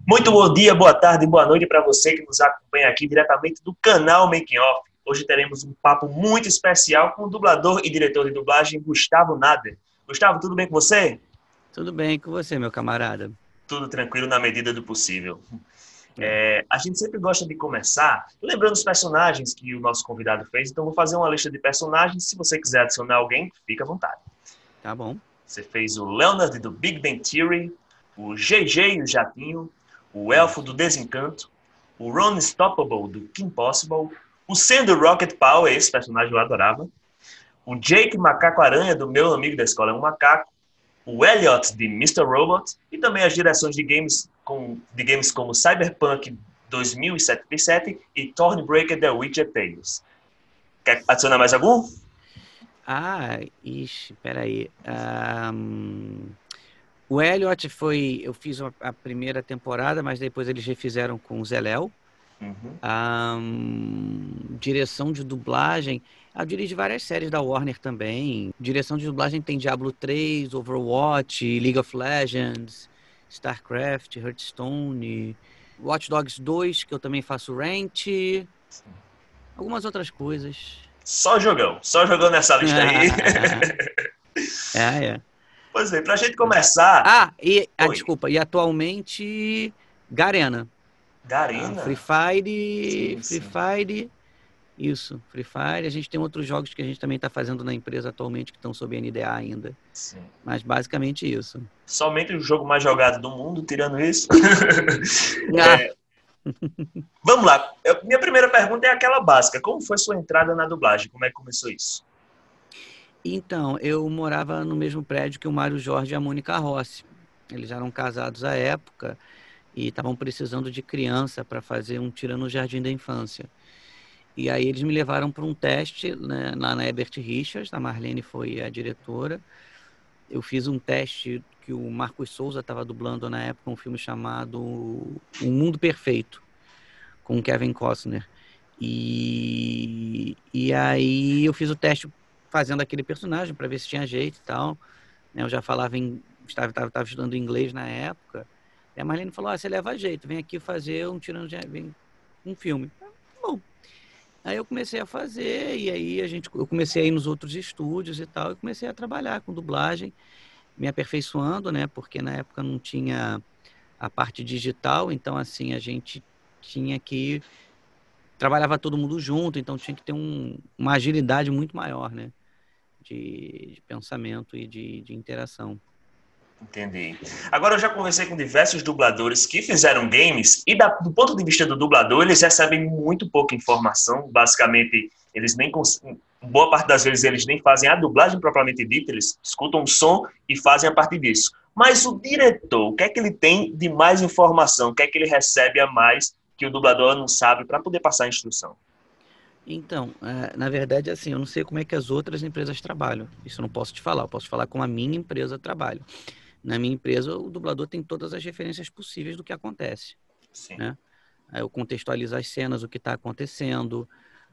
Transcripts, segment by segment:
Muito bom dia, boa tarde, boa noite para você que nos acompanha aqui diretamente do canal Making Off. Hoje teremos um papo muito especial com o dublador e diretor de dublagem Gustavo Nader. Gustavo, tudo bem com você? Tudo bem com você, meu camarada? Tudo tranquilo na medida do possível. É, A gente sempre gosta de começar lembrando os personagens que o nosso convidado fez, então vou fazer uma lista de personagens. Se você quiser adicionar alguém, fica à vontade. tá bom. Você fez o Leonard do Big Bang Theory, o JJ, o Jatinho, o Elfo Isso. do Desencanto, o Ron Stoppable do Kim Possible, o Sam do Rocket Power, esse personagem eu adorava, o Jake Macaco Aranha do Meu Amigo da Escola é um Macaco, o Elliot de Mr. Robot e também as direções de games como Cyberpunk 2077 e Thornbreaker The Witcher Tales. Quer adicionar mais algum? Peraí. O Elliot foi... Eu fiz a primeira temporada, mas depois eles refizeram com o Zé Léo. Uhum. Direção de dublagem. Eu dirigi várias séries da Warner também. Direção de dublagem tem Diablo 3, Overwatch, League of Legends, StarCraft, Hearthstone, Watch Dogs 2, que eu também faço rant, algumas outras coisas. Só jogão nessa lista aí. É. Pois bem, pra gente começar. Oi, Desculpa, e atualmente Garena. Free Garena? Fire, Sim, Free sim, Fire, isso, Free Fire. A gente tem outros jogos que a gente também está fazendo na empresa atualmente que estão sob NDA ainda. sim. Mas basicamente isso. Somente o jogo mais jogado do mundo, tirando isso. Ah, Vamos lá. Minha primeira pergunta é aquela básica. Como foi sua entrada na dublagem? Como é que começou isso? então, eu morava no mesmo prédio que o Mário Jorge e a Mônica Rossi. Eles eram casados à época e estavam precisando de criança para fazer um Tira no Jardim da Infância. E aí eles me levaram para um teste, né, lá na Herbert Richards, a Marlene foi a diretora. Eu fiz um teste que o Marcos Souza estava dublando na época, um filme chamado Um Mundo Perfeito, com o Kevin Costner. E aí eu fiz o teste fazendo aquele personagem para ver se tinha jeito e tal. Né, eu já estava estudando inglês na época. E a Marlene falou: você leva jeito, vem aqui fazer um filme. Bom, aí eu comecei a fazer, e aí eu comecei a ir nos outros estúdios e tal, e comecei a trabalhar com dublagem, me aperfeiçoando, né? Porque na época não tinha a parte digital, então assim, a gente tinha que trabalhava todo mundo junto, então tinha que ter uma agilidade muito maior, né? De pensamento e de interação. Entendi. Agora, eu já conversei com diversos dubladores que fizeram games e, do ponto de vista do dublador, eles recebem muito pouca informação. Basicamente, eles nem boa parte das vezes eles nem fazem a dublagem propriamente dita, eles escutam o som e fazem a partir disso. Mas o diretor, o que é que ele tem de mais informação? O que é que ele recebe a mais que o dublador não sabe para poder passar a instrução? Então, na verdade, assim, eu não sei como é que as outras empresas trabalham. Isso eu não posso te falar. Eu posso falar como a minha empresa trabalha. Na minha empresa, o dublador tem todas as referências possíveis do que acontece, Sim. né? Aí eu contextualizo as cenas, o que está acontecendo.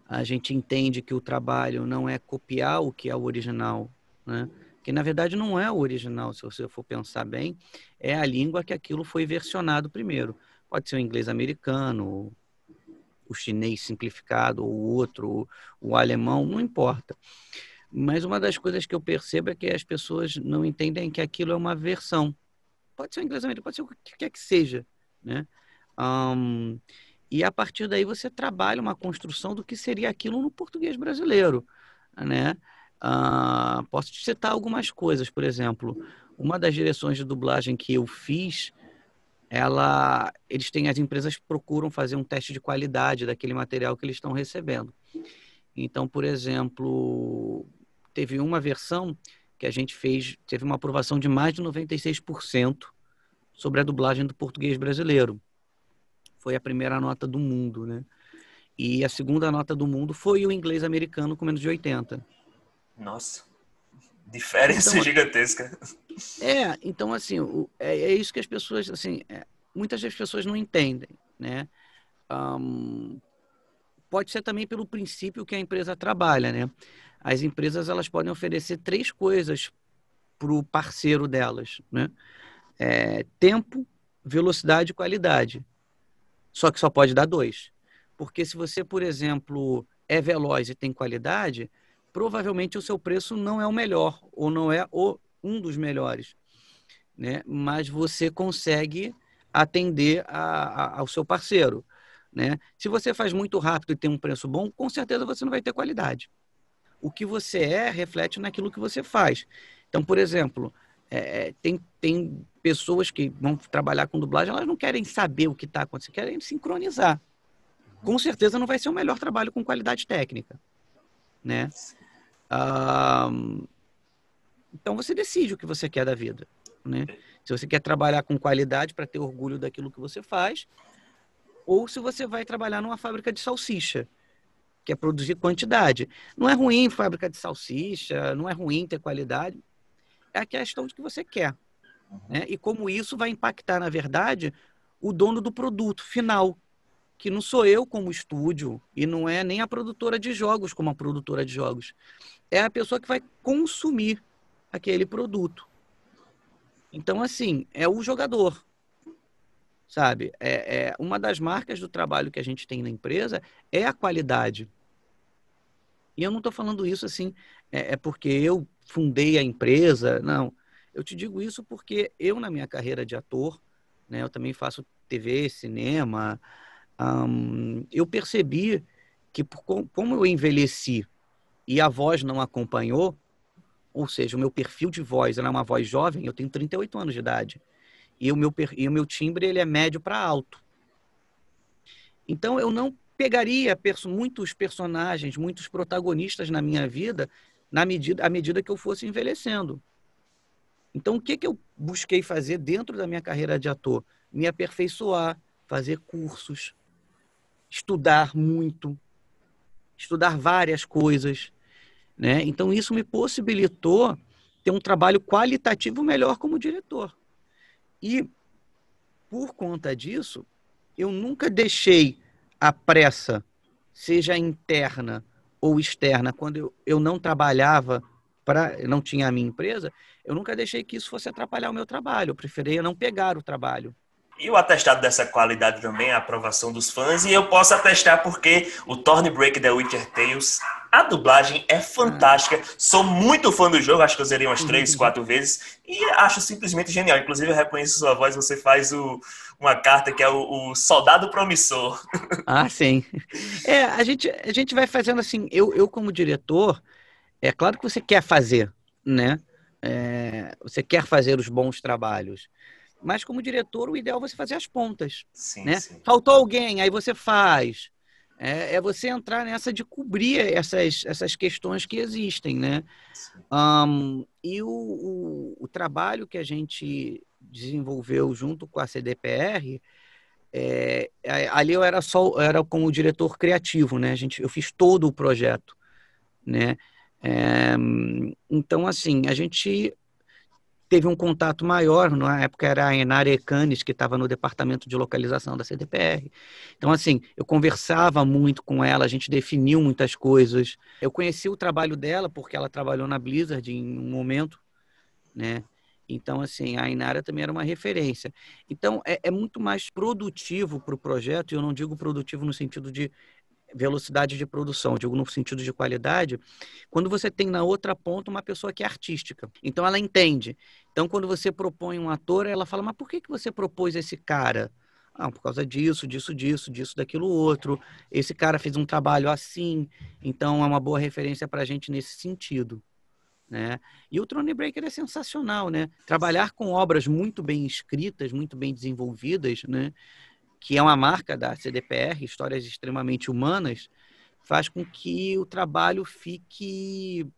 A gente entende que o trabalho não é copiar o que é o original, né? Que na verdade não é o original, se você for pensar bem, é a língua que aquilo foi versionado primeiro. Pode ser o inglês americano, o chinês simplificado, ou o outro, o alemão, não importa. Mas uma das coisas que eu percebo é que as pessoas não entendem que aquilo é uma versão. Pode ser o inglês americano, pode ser o que quer que seja, né? Um, e a partir daí você trabalha uma construção do que seria aquilo no português brasileiro, né? Posso te citar algumas coisas, por exemplo, uma das direções de dublagem que eu fiz, as empresas procuram fazer um teste de qualidade daquele material que eles estão recebendo. Então, por exemplo, teve uma versão que a gente fez, teve uma aprovação de mais de 96% sobre a dublagem do português brasileiro. Foi a primeira nota do mundo, né? E a segunda nota do mundo foi o inglês americano com menos de 80. Nossa, diferença Então, gigantesca. então assim, é isso que as pessoas, assim, muitas das pessoas não entendem, né? Um, Pode ser também pelo princípio que a empresa trabalha, né? As empresas, elas podem oferecer três coisas para o parceiro delas, né? Tempo, velocidade e qualidade. Só que só pode dar 2. Porque se você, por exemplo, é veloz e tem qualidade, provavelmente o seu preço não é o melhor, ou não é um dos melhores, né? Mas você consegue atender ao seu parceiro, né? Se você faz muito rápido e tem um preço bom, com certeza você não vai ter qualidade. O que você reflete naquilo que você faz. Então, por exemplo, tem pessoas que vão trabalhar com dublagem, elas não querem saber o que está acontecendo, querem sincronizar. Com certeza não vai ser o melhor trabalho com qualidade técnica, né? Então você decide o que você quer da vida, né? Se você quer trabalhar com qualidade para ter orgulho daquilo que você faz, ou se você vai trabalhar numa fábrica de salsicha, que é produzir quantidade. Não é ruim fábrica de salsicha, não é ruim ter qualidade, é a questão de que você quer, né? E como isso vai impactar, na verdade, o dono do produto final, que não sou eu como estúdio e não é nem a produtora de jogos como a produtora de jogos. É a pessoa que vai consumir aquele produto. Então, assim, é o jogador, sabe? Uma das marcas do trabalho que a gente tem na empresa é a qualidade. E eu não estou falando isso assim, porque eu fundei a empresa, não. Eu te digo isso porque eu, na minha carreira de ator, né, eu também faço TV, cinema, eu percebi que como eu envelheci e a voz não acompanhou, ou seja, o meu perfil de voz era uma voz jovem, eu tenho 38 anos de idade, e o meu timbre ele é médio para alto. Então, eu não pegaria muitos personagens, muitos protagonistas na minha vida à medida que eu fosse envelhecendo. Então, o que eu busquei fazer dentro da minha carreira de ator? Me aperfeiçoar, fazer cursos, estudar muito, estudar várias coisas, né? Então, isso me possibilitou ter um trabalho qualitativo melhor como diretor. E, por conta disso, eu nunca deixei a pressa, seja interna ou externa, quando eu não trabalhava, não tinha a minha empresa, eu nunca deixei que isso fosse atrapalhar o meu trabalho. Eu preferia não pegar o trabalho. E o atestado dessa qualidade também é a aprovação dos fãs. E eu posso atestar porque o Thornbreak The Witcher Tales, a dublagem é fantástica. Sou muito fã do jogo, acho que eu zerei umas 3, 4 vezes. E acho simplesmente genial. Inclusive, eu reconheço sua voz, você faz uma carta que é o Soldado Promissor. Ah, sim. A gente vai fazendo assim, eu como diretor, é claro que você quer fazer, né? Você quer fazer os bons trabalhos. Mas como diretor, o ideal é você fazer as pontas, Sim, né? sim. Faltou alguém, aí você faz. Você entrar nessa de cobrir essas questões que existem, né? E o trabalho que a gente desenvolveu junto com a CDPR, ali eu era como diretor criativo, né? Eu fiz todo o projeto, né? Então, assim, a gente teve um contato maior, na época era a Enara Ecanes, que estava no departamento de localização da CDPR. Então, assim, eu conversava muito com ela, a gente definiu muitas coisas. Eu conheci o trabalho dela porque ela trabalhou na Blizzard em um momento, né? Então, assim, a Inara também era uma referência. Então, é muito mais produtivo para o projeto, e eu não digo produtivo no sentido de velocidade de produção, eu digo no sentido de qualidade, quando você tem na outra ponta uma pessoa que é artística. Então ela entende. Então quando você propõe um ator, ela fala, mas por que você propôs esse cara? Ah, por causa disso, disso, disso, disso, daquilo outro. Esse cara fez um trabalho assim, então é uma boa referência para a gente nesse sentido, né? E o Throne Breaker é sensacional, né? Trabalhar com obras muito bem escritas, muito bem desenvolvidas, né? Que é uma marca da CDPR, histórias extremamente humanas, faz com que o trabalho fique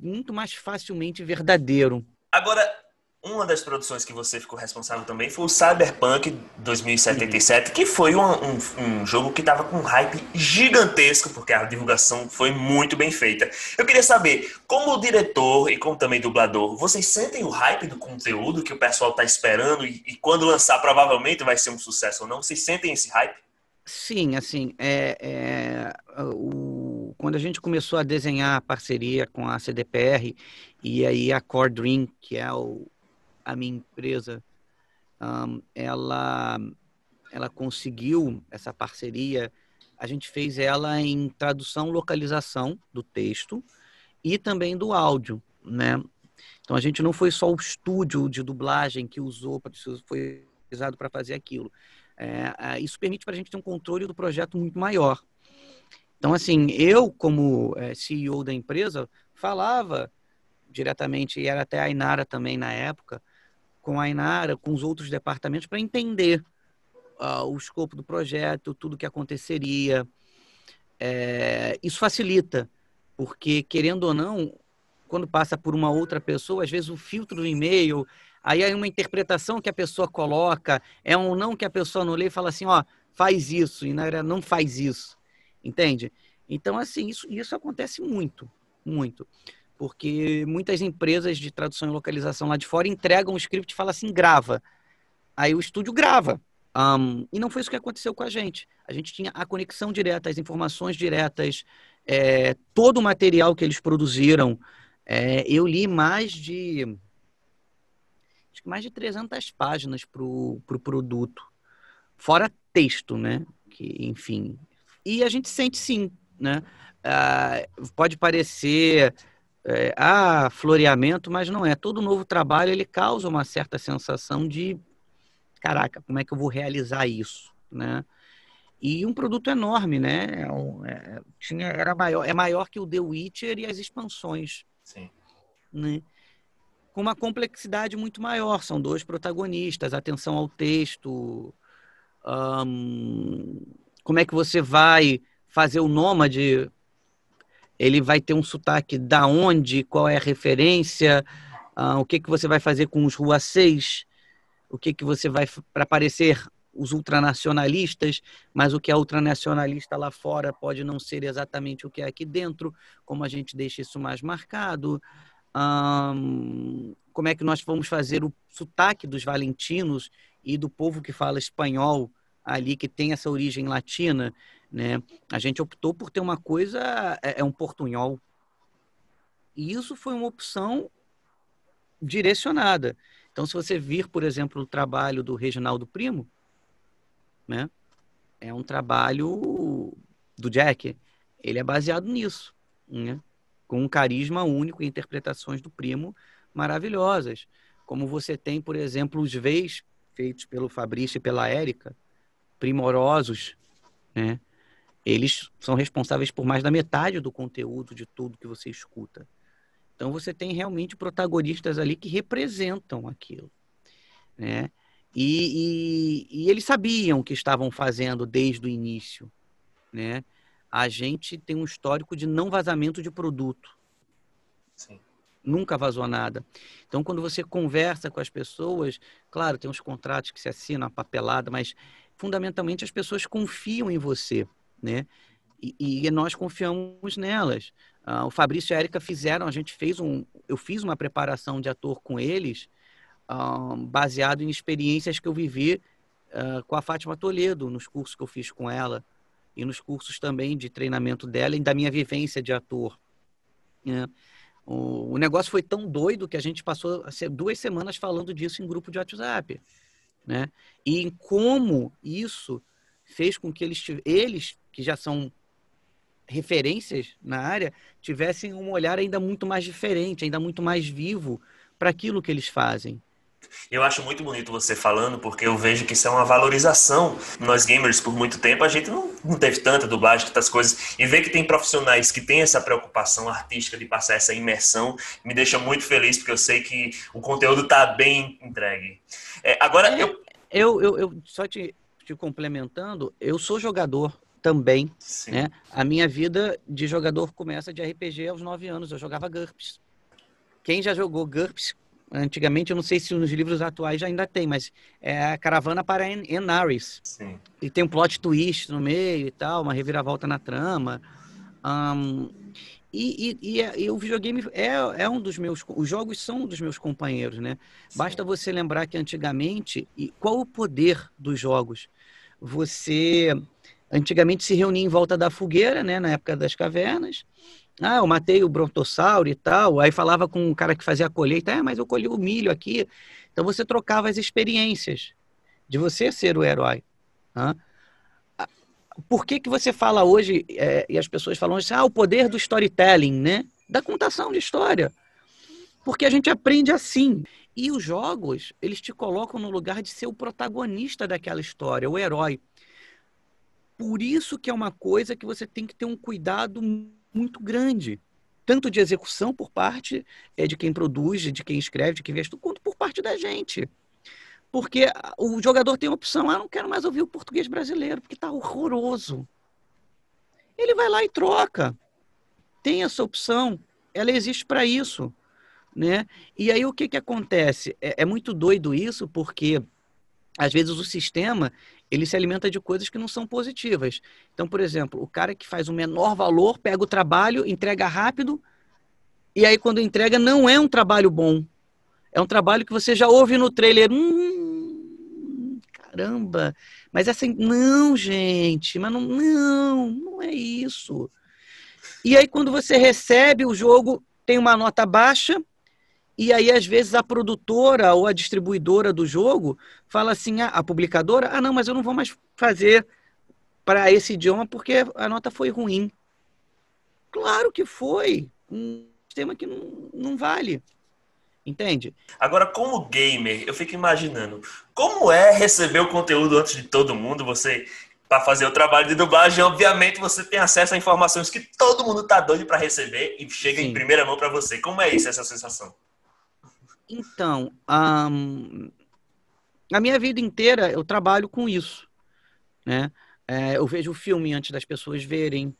muito mais facilmente verdadeiro. Agora, uma das produções que você ficou responsável também foi o Cyberpunk 2077, que foi um jogo que estava com um hype gigantesco, porque a divulgação foi muito bem feita. Eu queria saber, como diretor e como também dublador, vocês sentem o hype do conteúdo que o pessoal está esperando e quando lançar provavelmente vai ser um sucesso ou não? Vocês sentem esse hype? Sim, assim, quando a gente começou a desenhar a parceria com a CDPR e aí a Core Dream, que é a minha empresa, ela conseguiu essa parceria. A gente fez ela em tradução, localização do texto e também do áudio, né? Então a gente não foi só o estúdio de dublagem que foi usado para fazer aquilo. Isso permite para a gente ter um controle do projeto muito maior. Então, assim, eu, como CEO da empresa, falava diretamente, e era até a Ainara também na época, com a Ainara, com os outros departamentos, para entender o escopo do projeto, tudo o que aconteceria. Isso facilita, porque, querendo ou não, quando passa por uma outra pessoa, às vezes o filtro do e-mail, aí é uma interpretação que a pessoa coloca, é um não que a pessoa não lê e fala assim, ó, faz isso, e na verdade não faz isso, entende? Então, assim, isso acontece muito, muito, porque muitas empresas de tradução e localização lá de fora entregam o script e falam assim, grava, aí o estúdio grava. E não foi isso que aconteceu com a gente. A gente tinha a conexão direta, as informações diretas, todo o material que eles produziram. Eu li acho que mais de 300 páginas para o produto, fora texto, né? Que, enfim. E a gente sente sim, né? Pode parecer floreamento, mas não é. Todo novo trabalho ele causa uma certa sensação de caraca, como é que eu vou realizar isso, né? E um produto enorme, né? É maior que o The Witcher e as expansões. Sim. Né? Com uma complexidade muito maior. São 2 protagonistas, atenção ao texto. Como é que você vai fazer o Nômade? Ele vai ter um sotaque da onde? Qual é a referência? O que você vai fazer com os Ruaceis? O que você vai para parecer os ultranacionalistas, mas o que é ultranacionalista lá fora pode não ser exatamente o que é aqui dentro, como a gente deixa isso mais marcado. Como é que nós vamos fazer o sotaque dos valentinos e do povo que fala espanhol ali, que tem essa origem latina, né? A gente optou por ter uma coisa, um portunhol. E isso foi uma opção direcionada. Então, se você vir, por exemplo, o trabalho do Reginaldo Primo, né? É um trabalho do Jack. Ele é baseado nisso, né? Com um carisma único e interpretações do Primo maravilhosas. Como você tem, por exemplo, os V's feitos pelo Fabrício e pela Érica, primorosos, né? Eles são responsáveis por mais da metade do conteúdo de tudo que você escuta. Então você tem realmente protagonistas ali que representam aquilo, né? E eles sabiam o que estavam fazendo desde o início, né? A gente tem um histórico de não vazamento de produto. Sim. Nunca vazou nada. Então, quando você conversa com as pessoas, claro, tem uns contratos que se assinam, a papelada, mas fundamentalmente as pessoas confiam em você, né? E nós confiamos nelas. O Fabrício e a Érica fizeram, eu fiz uma preparação de ator com eles, baseado em experiências que eu vivi com a Fátima Toledo, nos cursos que eu fiz com ela, e nos cursos também de treinamento dela e da minha vivência de ator. Né? O negócio foi tão doido que a gente passou 2 semanas falando disso em grupo de WhatsApp. Né? E em como isso fez com que eles que já são referências na área, tivessem um olhar ainda muito mais diferente, ainda muito mais vivo para aquilo que eles fazem. Eu acho muito bonito você falando, porque eu vejo que isso é uma valorização. Nós gamers, por muito tempo, a gente não teve tanta dublagem, tantas coisas, e ver que tem profissionais que têm essa preocupação artística de passar essa imersão, me deixa muito feliz, porque eu sei que o conteúdo está bem entregue. Agora, eu só te complementando, eu sou jogador também, Sim. Né? A minha vida de jogador começa de RPG aos 9 anos, eu jogava GURPS. Quem já jogou GURPS, antigamente, eu não sei se nos livros atuais já ainda tem, mas é a Caravana para Enaris. Sim. E tem um plot twist no meio e tal, uma reviravolta na trama. E o videogame é um dos meus... Os jogos são um dos meus companheiros, né? Sim. Basta você lembrar que antigamente... E qual o poder dos jogos? Você... Antigamente se reunia em volta da fogueira, né? Na época das cavernas. Ah, eu matei o brontossauro e tal. Aí falava com o cara que fazia a colheita, mas eu colhi o milho aqui. Então você trocava as experiências de você ser o herói. Né? Por que que você fala hoje, e as pessoas falam assim, o poder do storytelling, né? Da contação de história. Porque a gente aprende assim. E os jogos, eles te colocam no lugar de ser o protagonista daquela história, o herói. Por isso que é uma coisa que você tem que ter um cuidado muito grande. Tanto de execução por parte de quem produz, de quem escreve, de quem vê tudo, quanto por parte da gente. Porque o jogador tem a opção, não quero mais ouvir o português brasileiro, porque está horroroso. Ele vai lá e troca. Tem essa opção, ela existe para isso. Né? E aí o que, que acontece? É muito doido isso, porque às vezes o sistema ele se alimenta de coisas que não são positivas. Então, por exemplo, o cara que faz o menor valor, pega o trabalho, entrega rápido, e aí quando entrega não é um trabalho bom. É um trabalho que você já ouve no trailer. Caramba, mas essa. Não, gente, mas não é isso. E aí, quando você recebe o jogo, tem uma nota baixa, e aí, às vezes, a produtora ou a distribuidora do jogo fala assim, a publicadora, não, mas eu não vou mais fazer para esse idioma porque a nota foi ruim. Claro que foi. Um sistema que não vale. Entende? Agora, como gamer, eu fico imaginando como é receber o conteúdo antes de todo mundo. Você, para fazer o trabalho de dublagem, obviamente você tem acesso a informações que todo mundo tá doido para receber e chega em Sim. primeira mão para você. Como é isso, essa sensação? Então, a minha vida inteira eu trabalho com isso, né? Eu vejo o filme antes das pessoas verem.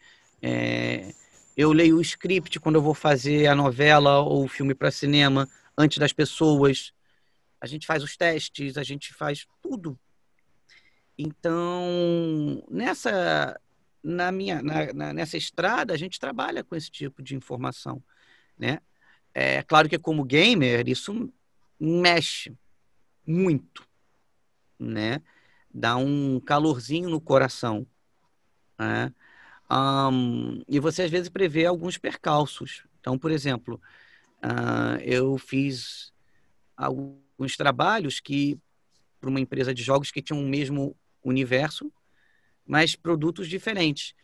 Eu leio o script quando eu vou fazer a novela ou o filme para cinema antes das pessoas. A gente faz os testes, a gente faz tudo. Então, nessa estrada, a gente trabalha com esse tipo de informação, né? É claro que como gamer, isso mexe muito, né? Dá um calorzinho no coração, né? E você às vezes prevê alguns percalços. Então, por exemplo, eu fiz alguns trabalhos que para uma empresa de jogos que tinham o mesmo universo, mas produtos diferentes.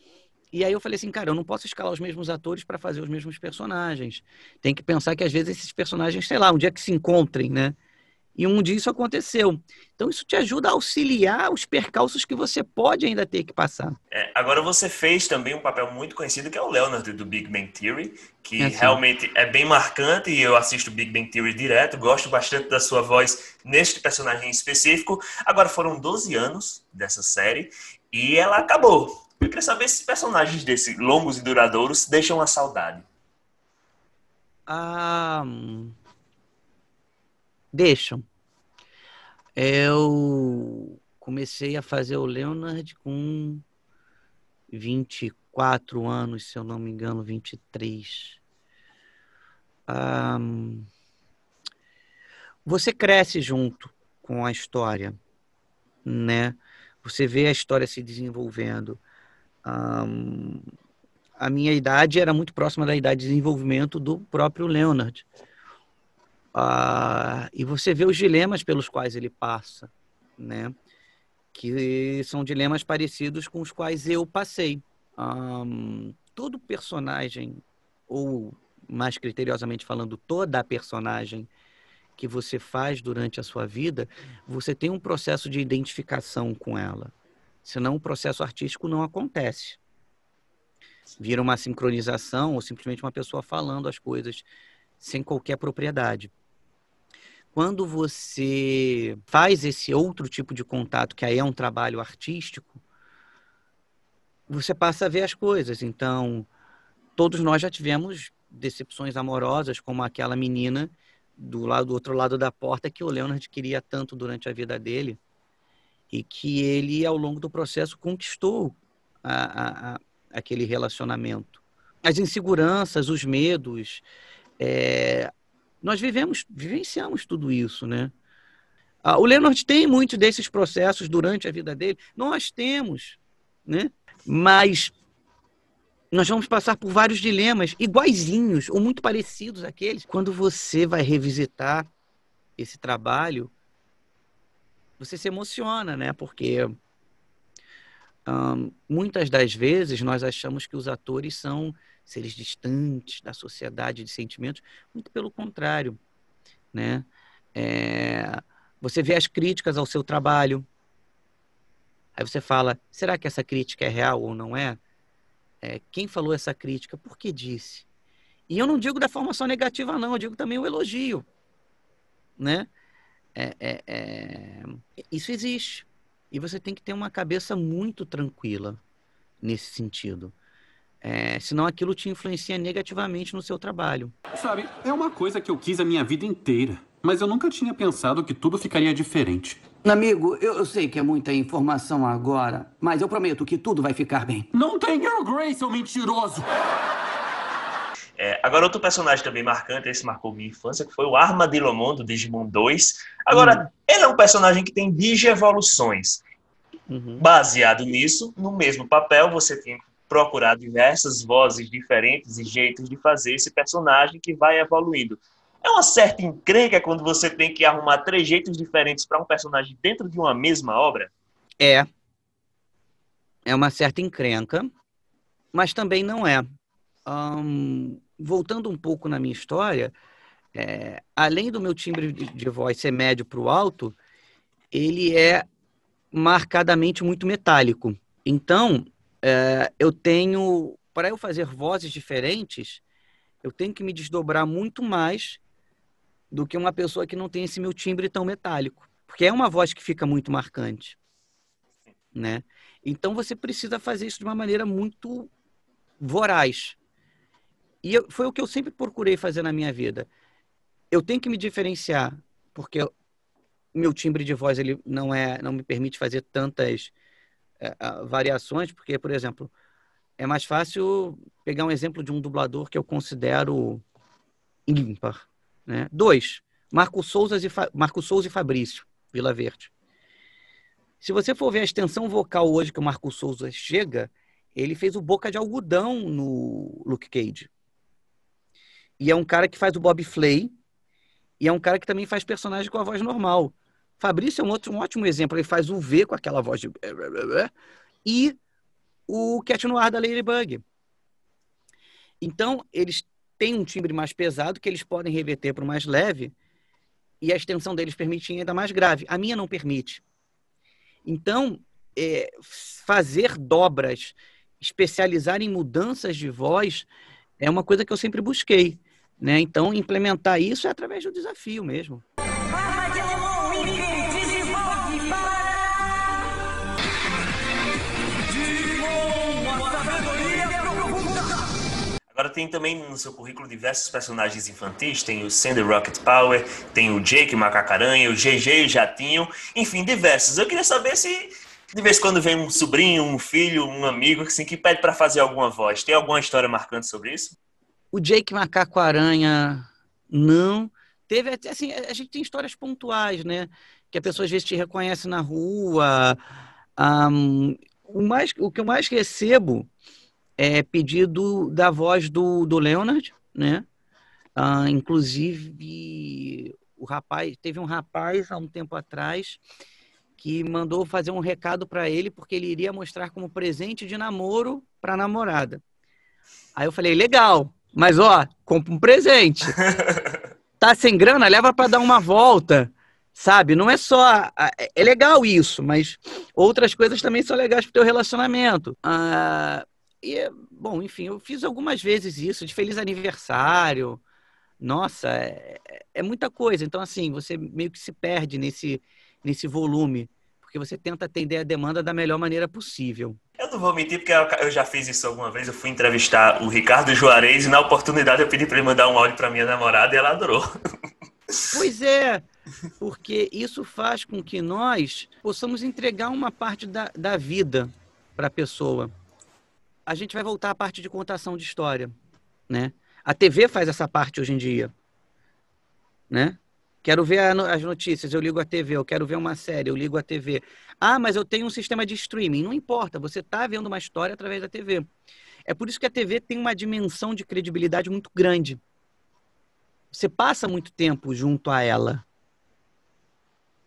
E aí eu falei assim, cara, eu não posso escalar os mesmos atores para fazer os mesmos personagens. Tem que pensar que às vezes esses personagens, sei lá, um dia que se encontrem, né? E um dia isso aconteceu. Então isso te ajuda a auxiliar os percalços que você pode ainda ter que passar. Agora você fez também um papel muito conhecido que é o Leonard do Big Bang Theory, É que assim. realmente é bem marcante e eu assisto Big Bang Theory direto, gosto bastante da sua voz neste personagem específico. Agora foram 12 anos dessa série e ela acabou. Eu queria saber se personagens desses longos e duradouros deixam uma saudade. Ah, deixam. Eu comecei a fazer o Leonard com 24 anos, se eu não me engano, 23. Você cresce junto com a história, né? Você vê a história se desenvolvendo. A minha idade era muito próxima da idade de desenvolvimento do próprio Leonard. E você vê os dilemas pelos quais ele passa, né? Que são dilemas parecidos com os quais eu passei. Todo personagem, ou mais criteriosamente falando, toda a personagem que você faz durante a sua vida, você tem um processo de identificação com ela. Senão o processo artístico não acontece. Vira uma sincronização ou simplesmente uma pessoa falando as coisas sem qualquer propriedade. Quando você faz esse outro tipo de contato, que aí é um trabalho artístico, você passa a ver as coisas. Então, todos nós já tivemos decepções amorosas, como aquela menina do outro lado da porta que o Leonard queria tanto durante a vida dele e que ele, ao longo do processo, conquistou aquele relacionamento. As inseguranças, os medos, nós vivenciamos tudo isso, né? O Leonard tem muitos desses processos durante a vida dele, nós temos, né? Mas nós vamos passar por vários dilemas iguaizinhos ou muito parecidos àqueles. Quando você vai revisitar esse trabalho, você se emociona, né? Porque muitas das vezes nós achamos que os atores são seres distantes da sociedade de sentimentos, muito pelo contrário, né? Você vê as críticas ao seu trabalho, aí você fala, será que essa crítica é real ou não é? Quem falou essa crítica? Por que disse? E eu não digo da forma só negativa, não, eu digo também o elogio, né? Isso existe. E você tem que ter uma cabeça muito tranquila nesse sentido. Senão aquilo te influencia negativamente no seu trabalho. Sabe, é uma coisa que eu quis a minha vida inteira. Mas eu nunca tinha pensado que tudo ficaria diferente. Amigo, eu sei que é muita informação agora, mas eu prometo que tudo vai ficar bem. Não tem Earl Grey, seu mentiroso! Agora, outro personagem também marcante, esse marcou minha infância, que foi o Armadillomon, do Digimon 2. Agora, ele é um personagem que tem digievoluções. Baseado nisso, no mesmo papel, você tem que procurar diversas vozes diferentes e jeitos de fazer esse personagem que vai evoluindo. É uma certa encrenca quando você tem que arrumar 3 jeitos diferentes para um personagem dentro de uma mesma obra? É uma certa encrenca, mas também não é. Voltando um pouco na minha história, além do meu timbre de voz ser médio para o alto, ele é marcadamente muito metálico. Então, para eu fazer vozes diferentes, eu tenho que me desdobrar muito mais do que uma pessoa que não tem esse meu timbre tão metálico. Porque é uma voz que fica muito marcante, né? Então, você precisa fazer isso de uma maneira muito voraz. E foi o que eu sempre procurei fazer na minha vida. Eu tenho que me diferenciar, porque meu timbre de voz ele não me permite fazer tantas variações, porque, por exemplo, é mais fácil pegar um exemplo de um dublador que eu considero ímpar, né? 2, Marco Souza e Fabrício Vilaverde. Se você for ver a extensão vocal hoje que o Marco Souza chega, ele fez o Boca de Algodão no Luke Cage. E é um cara que faz o Bob Flay, e é um cara que também faz personagem com a voz normal. Fabrício é um ótimo exemplo, ele faz o V com aquela voz de... E o Cat Noir da Ladybug. Então, eles têm um timbre mais pesado que eles podem reverter para o mais leve e a extensão deles permite ainda mais grave. A minha não permite. Então, fazer dobras, especializar em mudanças de voz é uma coisa que eu sempre busquei, né? Então, implementar isso é através do desafio mesmo. Agora tem também no seu currículo diversos personagens infantis, tem o Sandy Rocket Power, tem o Jake Macacaranha, o GG e o Jatinho, enfim, diversos. Eu queria saber se de vez em quando vem um sobrinho, um filho, um amigo assim, que pede para fazer alguma voz. Tem alguma história marcante sobre isso? O Jake Macaco-Aranha, não. Teve, assim, a gente tem histórias pontuais, né? Que a pessoa às vezes te reconhece na rua. O que eu mais recebo é pedido da voz do Leonard, né? Inclusive, teve um rapaz há um tempo atrás que mandou fazer um recado para ele porque ele iria mostrar como presente de namoro para a namorada. Aí eu falei, legal, mas compra um presente. Tá sem grana? Leva para dar uma volta, sabe? Não é só... É legal isso, mas outras coisas também são legais pro teu relacionamento. Bom, enfim, eu fiz algumas vezes isso, de feliz aniversário. Nossa, é muita coisa. Então, assim, você meio que se perde nesse volume, porque você tenta atender a demanda da melhor maneira possível. Eu não vou mentir, porque eu já fiz isso alguma vez. Eu fui entrevistar o Ricardo Juarez e, na oportunidade, eu pedi para ele mandar um áudio para minha namorada e ela adorou. Pois é, porque isso faz com que nós possamos entregar uma parte da vida para a pessoa. A gente vai voltar à parte de contação de história, né? A TV faz essa parte hoje em dia, né? Quero ver as notícias, eu ligo a TV. Eu quero ver uma série, eu ligo a TV. Mas eu tenho um sistema de streaming. Não importa, você está vendo uma história através da TV. É por isso que a TV tem uma dimensão de credibilidade muito grande. Você passa muito tempo junto a ela,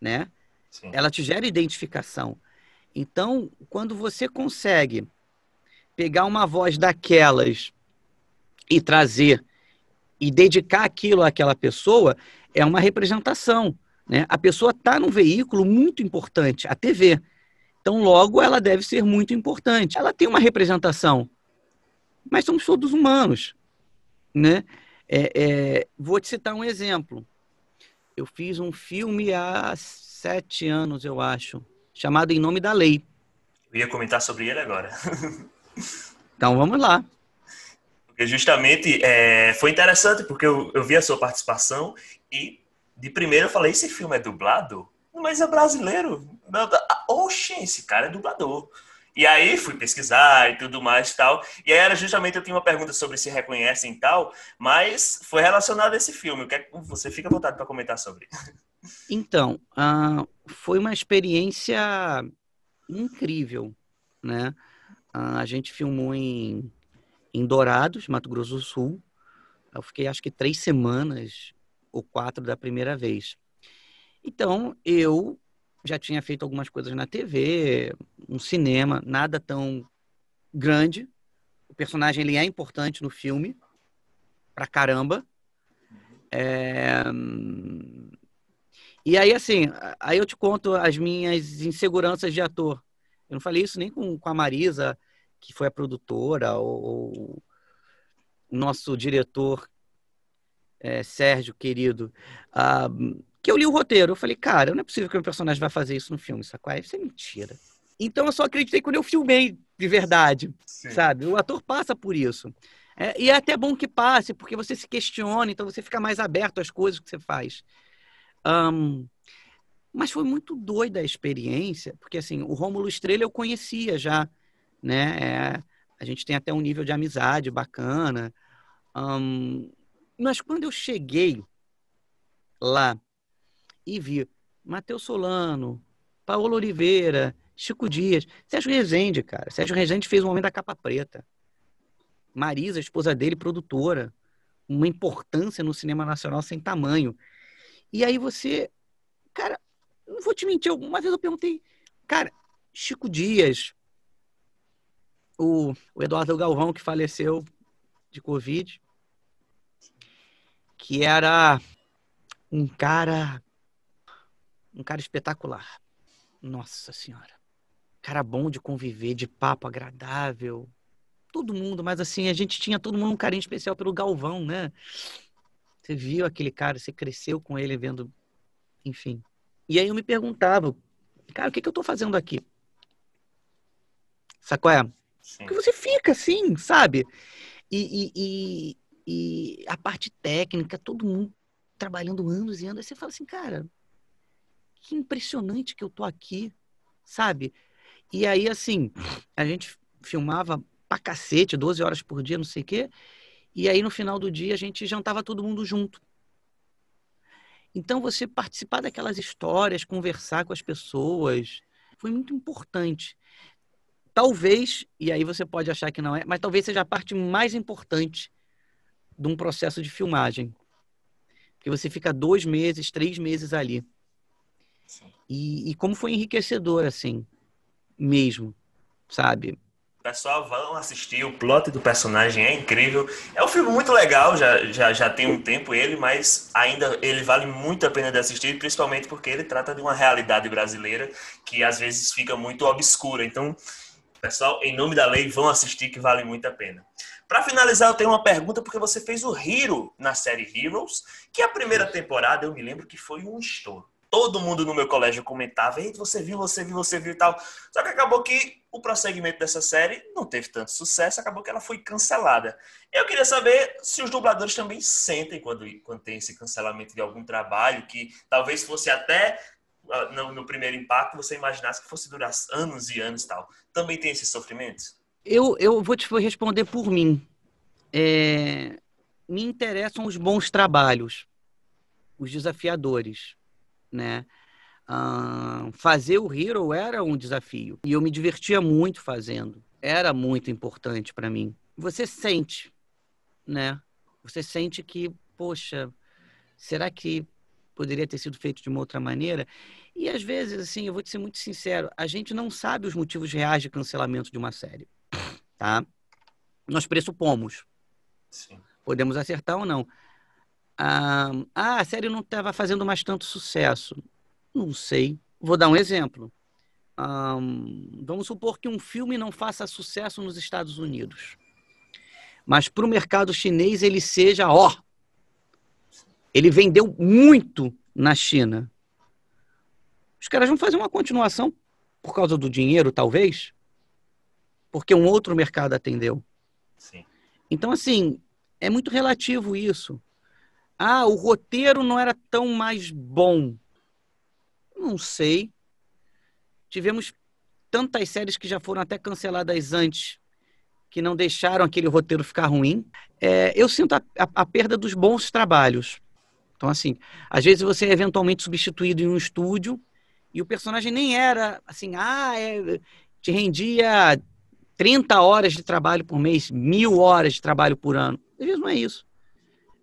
né? Sim. Ela te gera identificação. Então, quando você consegue pegar uma voz daquelas e trazer e dedicar aquilo àquela pessoa, é uma representação, né? A pessoa está num veículo muito importante, a TV. Então, logo, ela deve ser muito importante. Ela tem uma representação, mas somos todos humanos, né? Vou te citar um exemplo. Eu fiz um filme há 7 anos, eu acho, chamado Em Nome da Lei. Eu ia comentar sobre ele agora. Então, vamos lá. Porque justamente foi interessante, porque eu vi a sua participação e de primeiro eu falei, esse filme é dublado? Mas é brasileiro. Oxe, esse cara é dublador. E aí fui pesquisar e tudo mais e tal. E aí era justamente, eu tinha uma pergunta sobre se reconhecem e tal, mas foi relacionado a esse filme. O que é que você fica à vontade para comentar sobre? Então, foi uma experiência incrível, né? A gente filmou em Dourados, Mato Grosso do Sul. Eu fiquei, acho que 3 semanas ou 4 da primeira vez. Então, eu já tinha feito algumas coisas na TV, no cinema, nada tão grande. O personagem, ele é importante no filme, pra caramba. E aí, assim, aí eu te conto as minhas inseguranças de ator. Eu não falei isso nem com a Marisa, que foi a produtora, ou o nosso diretor, Sérgio, querido, que eu li o roteiro. Eu falei, cara, não é possível que o meu personagem vai fazer isso no filme, sacou? Isso é mentira. Então eu só acreditei quando eu filmei de verdade, Sim. sabe? O ator passa por isso. E é até bom que passe, porque você se questiona, então você fica mais aberto às coisas que você faz. Mas foi muito doida a experiência, porque assim, o Rômulo Estrela eu conhecia já, né? A gente tem até um nível de amizade bacana. Mas quando eu cheguei lá e vi Matheus Solano, Paola Oliveira, Chico Dias, Sérgio Rezende, cara. Sérgio Rezende fez o Homem da Capa Preta. Marisa, a esposa dele, produtora. Uma importância no cinema nacional sem tamanho. E aí você... Cara, não vou te mentir, uma vez eu perguntei... Cara, Chico Dias, o Eduardo Galvão, que faleceu de Covid, que era um cara espetacular. Nossa Senhora. Cara bom de conviver, de papo agradável. Todo mundo, mas assim, a gente tinha todo mundo um carinho especial pelo Galvão, né? Você viu aquele cara, você cresceu com ele vendo, enfim. E aí eu me perguntava, cara, o que eu tô fazendo aqui? Sacou? Sim. Porque você fica assim, sabe? E a parte técnica, todo mundo trabalhando anos e anos, aí você fala assim, cara, que impressionante que eu tô aqui, sabe? E aí, assim, a gente filmava pra cacete, 12 horas por dia, não sei o quê. E aí, no final do dia, a gente jantava todo mundo junto. Então, você participar daquelas histórias, conversar com as pessoas, foi muito importante. Talvez, e aí você pode achar que não é, mas talvez seja a parte mais importante de um processo de filmagem. Porque você fica 2 meses, 3 meses ali. E como foi enriquecedor, assim, mesmo, sabe? Pessoal, vão assistir, o plot do personagem é incrível. É um filme muito legal, já tem um tempo ele, mas ainda ele vale muito a pena de assistir, principalmente porque ele trata de uma realidade brasileira que às vezes fica muito obscura. Então, pessoal, em nome da lei, vão assistir que vale muito a pena. Para finalizar, eu tenho uma pergunta, porque você fez o Hero na série Heroes, que a primeira temporada eu me lembro que foi um estouro. Todo mundo no meu colégio comentava, ei, você viu e tal. Só que acabou que o prosseguimento dessa série não teve tanto sucesso, acabou que ela foi cancelada. Eu queria saber se os dubladores também sentem quando tem esse cancelamento de algum trabalho, que talvez fosse até, no primeiro impacto, você imaginasse que fosse durar anos e anos e tal. Também tem esses sofrimentos? Eu vou te responder por mim. Me interessam os bons trabalhos, os desafiadores, né? Fazer o Hero era um desafio e eu me divertia muito fazendo. Era muito importante para mim, você sente, né? Você sente que, poxa, será que poderia ter sido feito de uma outra maneira? E às vezes, assim, eu vou te ser muito sincero, a gente não sabe os motivos reais de cancelamento de uma série, tá? Nós pressupomos. Sim. Podemos acertar ou não. A série não estava fazendo mais tanto sucesso. Não sei. Vou dar um exemplo. Vamos supor que um filme não faça sucesso nos Estados Unidos, mas para o mercado chinês ele seja, ele vendeu muito na China. Os caras vão fazer uma continuação por causa do dinheiro, talvez, porque um outro mercado atendeu. Sim. Então, assim, é muito relativo isso. O roteiro não era tão mais bom. Não sei. Tivemos tantas séries que já foram até canceladas antes, que não deixaram aquele roteiro ficar ruim. Eu sinto a perda dos bons trabalhos. Então, assim, às vezes você é eventualmente substituído em um estúdio e o personagem nem era, assim, te rendia 30 horas de trabalho por mês, 1.000 horas de trabalho por ano. Às vezes não é isso,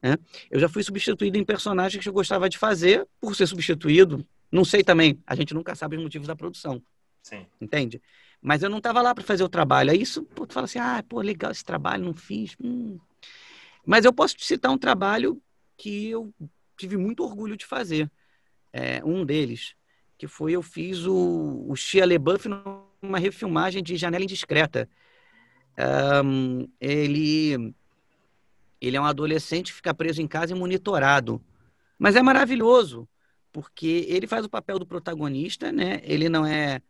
né? Eu já fui substituído em personagens que eu gostava de fazer por ser substituído. Não sei também, a gente nunca sabe os motivos da produção. Sim. Entende? Mas eu não estava lá para fazer o trabalho. Aí isso, tu fala assim, legal esse trabalho, não fiz. Mas eu posso te citar um trabalho que eu tive muito orgulho de fazer. Um deles, que foi, eu fiz o Shia LaBeouf numa refilmagem de Janela Indiscreta. Ele é um adolescente que fica preso em casa e monitorado. Mas é maravilhoso, porque ele faz o papel do protagonista, né? Ele não é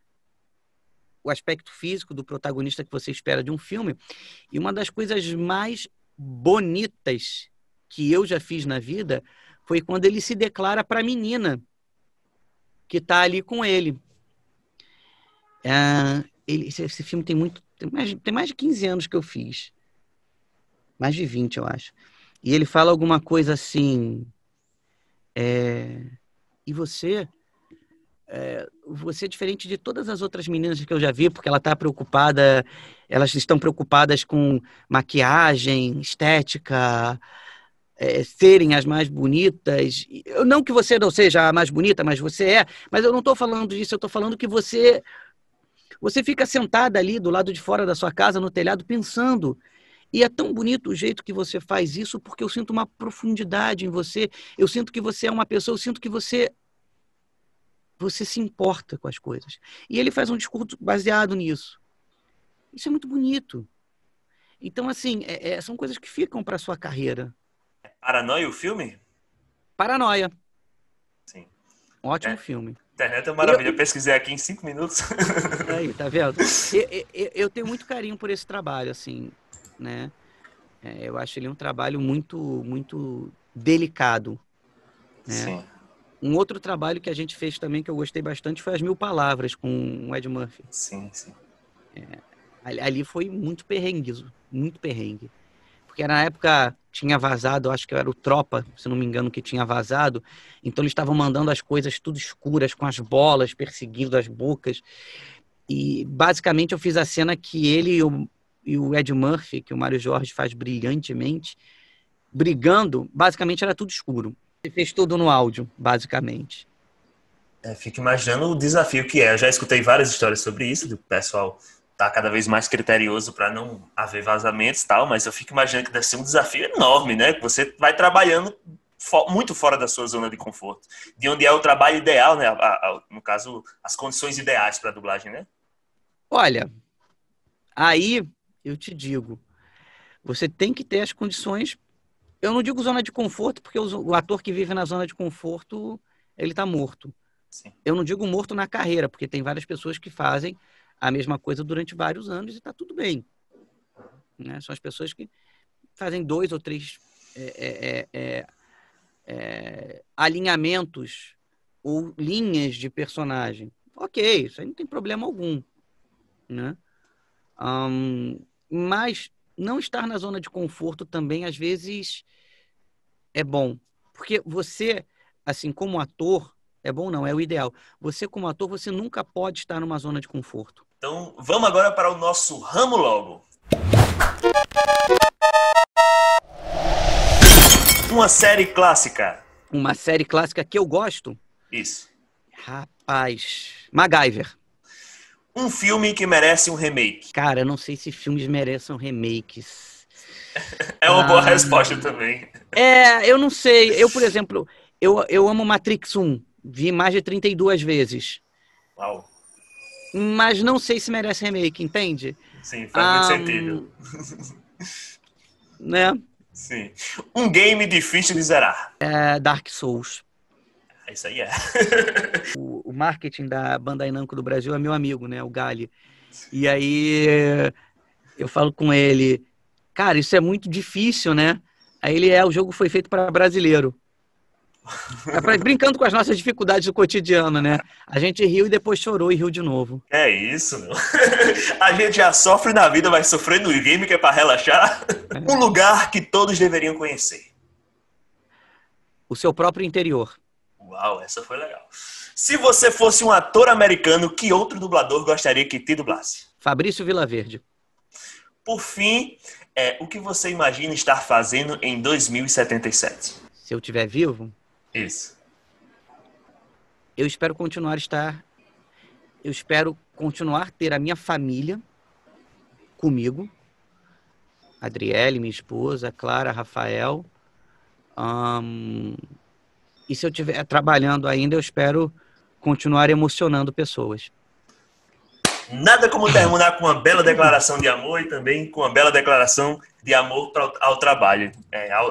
o aspecto físico do protagonista que você espera de um filme. E uma das coisas mais bonitas que eu já fiz na vida foi quando ele se declara para a menina que está ali com ele. Esse filme tem mais de 15 anos que eu fiz. Mais de 20, eu acho. E ele fala alguma coisa assim... E você é diferente de todas as outras meninas que eu já vi, porque ela está preocupada, elas estão preocupadas com maquiagem, estética, serem as mais bonitas. Não que você não seja a mais bonita, mas você é. Mas eu não estou falando disso, eu estou falando que você fica sentada ali do lado de fora da sua casa, no telhado, pensando. E é tão bonito o jeito que você faz isso, porque eu sinto uma profundidade em você, eu sinto que você é uma pessoa, eu sinto que você se importa com as coisas. E ele faz um discurso baseado nisso. Isso é muito bonito. Então, assim, são coisas que ficam para a sua carreira. Paranoia, o filme? Paranoia. Sim. Um ótimo filme. Internet é maravilha. Eu pesquisei aqui em 5 minutos. Aí, tá vendo? Eu tenho muito carinho por esse trabalho, assim, né? Eu acho ele um trabalho muito, muito delicado. Né? Sim. Um outro trabalho que a gente fez também, que eu gostei bastante, foi As Mil Palavras, com o Ed Murphy. Sim, sim. Ali foi muito perrengue, muito perrengue. Porque na época tinha vazado, acho que era o Tropa, se não me engano, que tinha vazado. Então eles estavam mandando as coisas tudo escuras, com as bolas perseguindo as bocas. E basicamente eu fiz a cena que ele e o Ed Murphy, que o Mário Jorge faz brilhantemente, brigando, basicamente era tudo escuro. Ele fez tudo no áudio, basicamente. Fico imaginando o desafio que é. Eu já escutei várias histórias sobre isso, do pessoal tá cada vez mais criterioso para não haver vazamentos e tal, mas eu fico imaginando que deve ser um desafio enorme, né? Você vai trabalhando muito fora da sua zona de conforto. De onde é o trabalho ideal, né? No caso, as condições ideais para a dublagem, né? Olha, aí eu te digo, você tem que ter as condições. Eu não digo zona de conforto, porque o ator que vive na zona de conforto, ele tá morto. Sim. Eu não digo morto na carreira, porque tem várias pessoas que fazem a mesma coisa durante vários anos e tá tudo bem. Né? São as pessoas que fazem 2 ou 3 alinhamentos ou linhas de personagem. Ok, isso aí não tem problema algum. Né? Mas não estar na zona de conforto também, às vezes, é bom. Porque você, assim, como ator, é bom não, é o ideal. Você, como ator, você nunca pode estar numa zona de conforto. Então, vamos agora para o nosso Ramo Logo. Uma série clássica. Uma série clássica que eu gosto? Isso. Rapaz, MacGyver. Um filme que merece um remake. Cara, eu não sei se filmes merecem remakes. É uma boa resposta também. Eu não sei. Eu, por exemplo, eu amo Matrix 1. Vi mais de 32 vezes. Uau. Mas não sei se merece remake, entende? Sim, faz muito sentido. Né? Sim. Um game difícil de zerar. Dark Souls. Isso aí é. O marketing da Bandai Namco do Brasil é meu amigo, né? O Gali. E aí eu falo com ele, cara, isso é muito difícil, né? Aí ele, o jogo foi feito para brasileiro. Brincando com as nossas dificuldades do cotidiano, né? A gente riu e depois chorou e riu de novo. É isso, meu. A gente já sofre na vida, vai sofrer no game que é para relaxar. Um lugar que todos deveriam conhecer. O seu próprio interior. Uau, essa foi legal. Se você fosse um ator americano, que outro dublador gostaria que te dublasse? Fabrício Vilaverde. Por fim, o que você imagina estar fazendo em 2077? Se eu estiver vivo, Isso. eu espero continuar a ter a minha família comigo. Adriele, minha esposa, Clara, Rafael. E se eu estiver trabalhando ainda, eu espero continuar emocionando pessoas. Nada como terminar com uma bela declaração de amor e também com uma bela declaração de amor ao trabalho.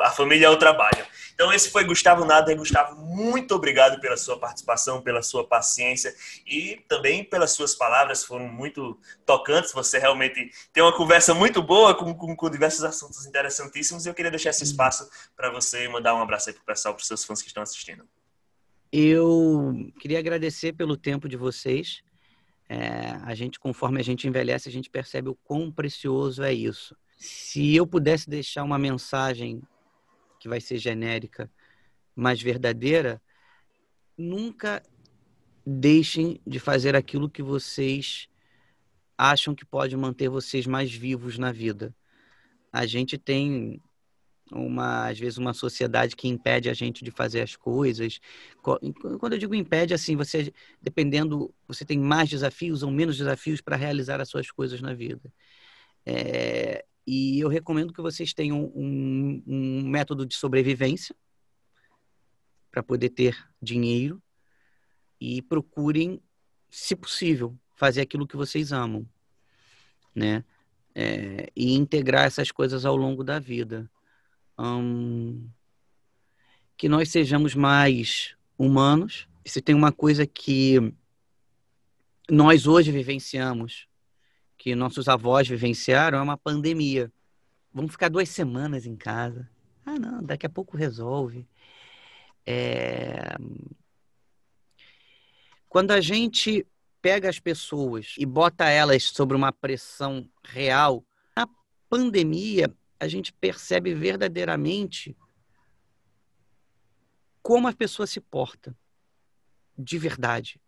A família ao trabalho. Então esse foi Gustavo Nada. Gustavo, muito obrigado pela sua participação, pela sua paciência e também pelas suas palavras, foram muito tocantes. Você realmente tem uma conversa muito boa com diversos assuntos interessantíssimos e eu queria deixar esse espaço para você mandar um abraço aí pro pessoal, para os seus fãs que estão assistindo. Eu queria agradecer pelo tempo de vocês. Conforme a gente envelhece, a gente percebe o quão precioso é isso. Se eu pudesse deixar uma mensagem que vai ser genérica, mas verdadeira, nunca deixem de fazer aquilo que vocês acham que pode manter vocês mais vivos na vida. A gente tem às vezes uma sociedade que impede a gente de fazer as coisas. Quando eu digo impede, assim, você tem mais desafios ou menos desafios para realizar as suas coisas na vida. E eu recomendo que vocês tenham um método de sobrevivência para poder ter dinheiro e procurem, se possível, fazer aquilo que vocês amam, né? E integrar essas coisas ao longo da vida. Que nós sejamos mais humanos. Se tem uma coisa que nós hoje vivenciamos, que nossos avós vivenciaram, é uma pandemia. Vamos ficar 2 semanas em casa. Não, daqui a pouco resolve. Quando a gente pega as pessoas e bota elas sobre uma pressão real, na pandemia a gente percebe verdadeiramente como a pessoa se porta, de verdade.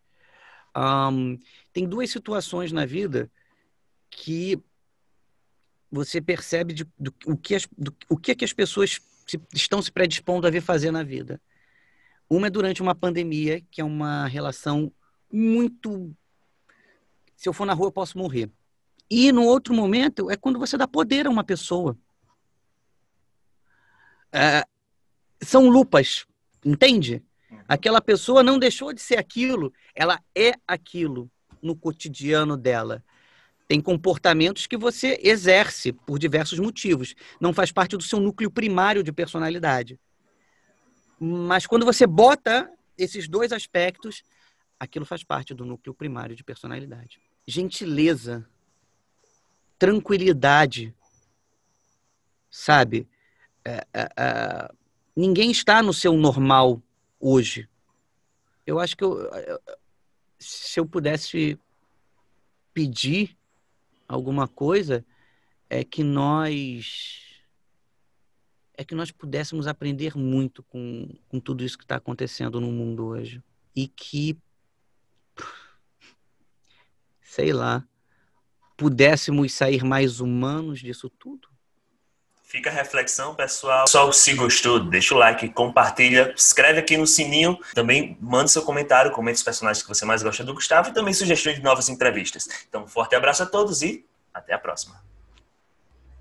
Tem 2 situações na vida que você percebe o que as pessoas estão se predispondo a vir fazer na vida. Uma é durante uma pandemia, que é uma relação muito... Se eu for na rua, eu posso morrer. E no outro momento, é quando você dá poder a uma pessoa. São lupas, entende? Aquela pessoa não deixou de ser aquilo, ela é aquilo no cotidiano dela. Tem comportamentos que você exerce por diversos motivos. Não faz parte do seu núcleo primário de personalidade. Mas quando você bota esses 2 aspectos, aquilo faz parte do núcleo primário de personalidade. Gentileza, tranquilidade, sabe? Ninguém está no seu normal hoje. Eu acho que se eu pudesse pedir alguma coisa, é que nós pudéssemos aprender muito com tudo isso que está acontecendo no mundo hoje. E que, sei lá, pudéssemos sair mais humanos disso tudo. Fica a reflexão, pessoal. Só se gostou, deixa o like, compartilha, escreve aqui no sininho. Também manda seu comentário, comente os personagens que você mais gosta do Gustavo e também sugestões de novas entrevistas. Então, um forte abraço a todos e até a próxima.